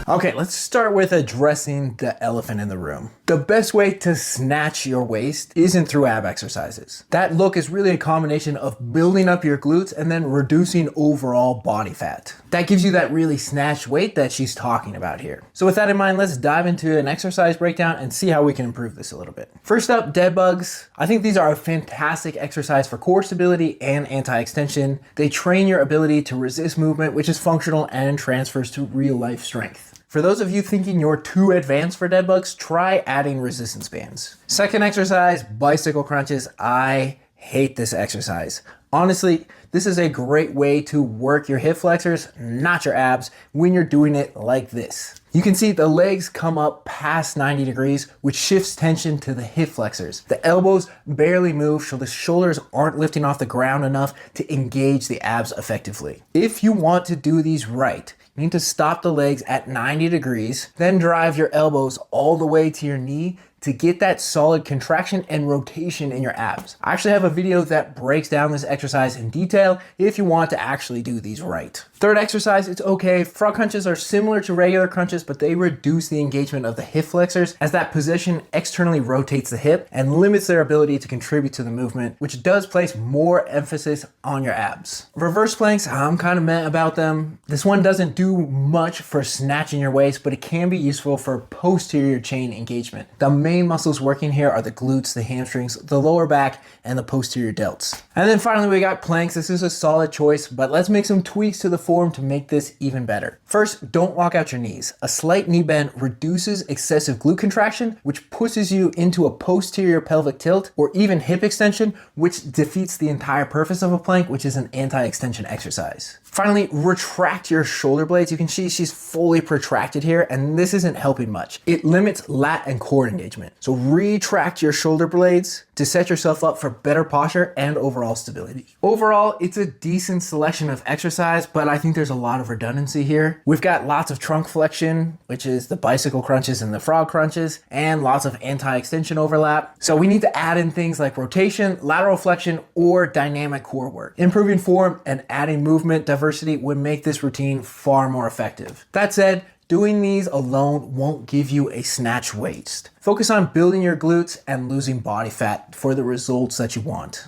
Okay, let's start with addressing the elephant in the room. The best way to snatch your waist isn't through ab exercises. That look is really a combination of building up your glutes and then reducing overall body fat. That gives you that really snatched weight that she's talking about here. So with that in mind, let's dive into an exercise breakdown and see how we can improve this a little bit. First up, Deadbugs. I think these are a fantastic exercise for core stability and anti-extension. They train your ability to resist movement, which is functional and transfers to real life strength. For those of you thinking you're too advanced for Deadbugs, try adding resistance bands. Second exercise, bicycle crunches. I hate this exercise. Honestly, this is a great way to work your hip flexors, not your abs, when you're doing it like this. You can see the legs come up past 90 degrees, which shifts tension to the hip flexors. The elbows barely move, so the shoulders aren't lifting off the ground enough to engage the abs effectively. If you want to do these right, you need to stop the legs at 90 degrees, then drive your elbows all the way to your knee to get that solid contraction and rotation in your abs. I actually have a video that breaks down this exercise in detail if you want to actually do these right. Third exercise, it's okay. Frog crunches are similar to regular crunches, but they reduce the engagement of the hip flexors as that position externally rotates the hip and limits their ability to contribute to the movement, which does place more emphasis on your abs. Reverse planks, I'm kind of meh about them. This one doesn't do much for snatching your waist, but it can be useful for posterior chain engagement. The main muscles working here are the glutes, the hamstrings, the lower back, and the posterior delts. And then finally, we got planks. This is a solid choice, but let's make some tweaks to the form to make this even better. First, don't walk out your knees. A slight knee bend reduces excessive glute contraction, which pushes you into a posterior pelvic tilt or even hip extension, which defeats the entire purpose of a plank, which is an anti-extension exercise. Finally, retract your shoulder blades. You can see she's fully protracted here, and this isn't helping much. It limits lat and core engagement. So retract your shoulder blades to set yourself up for better posture and overall stability. Overall, it's a decent selection of exercise, but I think there's a lot of redundancy here. We've got lots of trunk flexion, which is the bicycle crunches and the frog crunches, and lots of anti-extension overlap. So we need to add in things like rotation, lateral flexion, or dynamic core work. Improving form and adding movement diversity would make this routine far more effective. That said, doing these alone won't give you a snatch waist. Focus on building your glutes and losing body fat for the results that you want.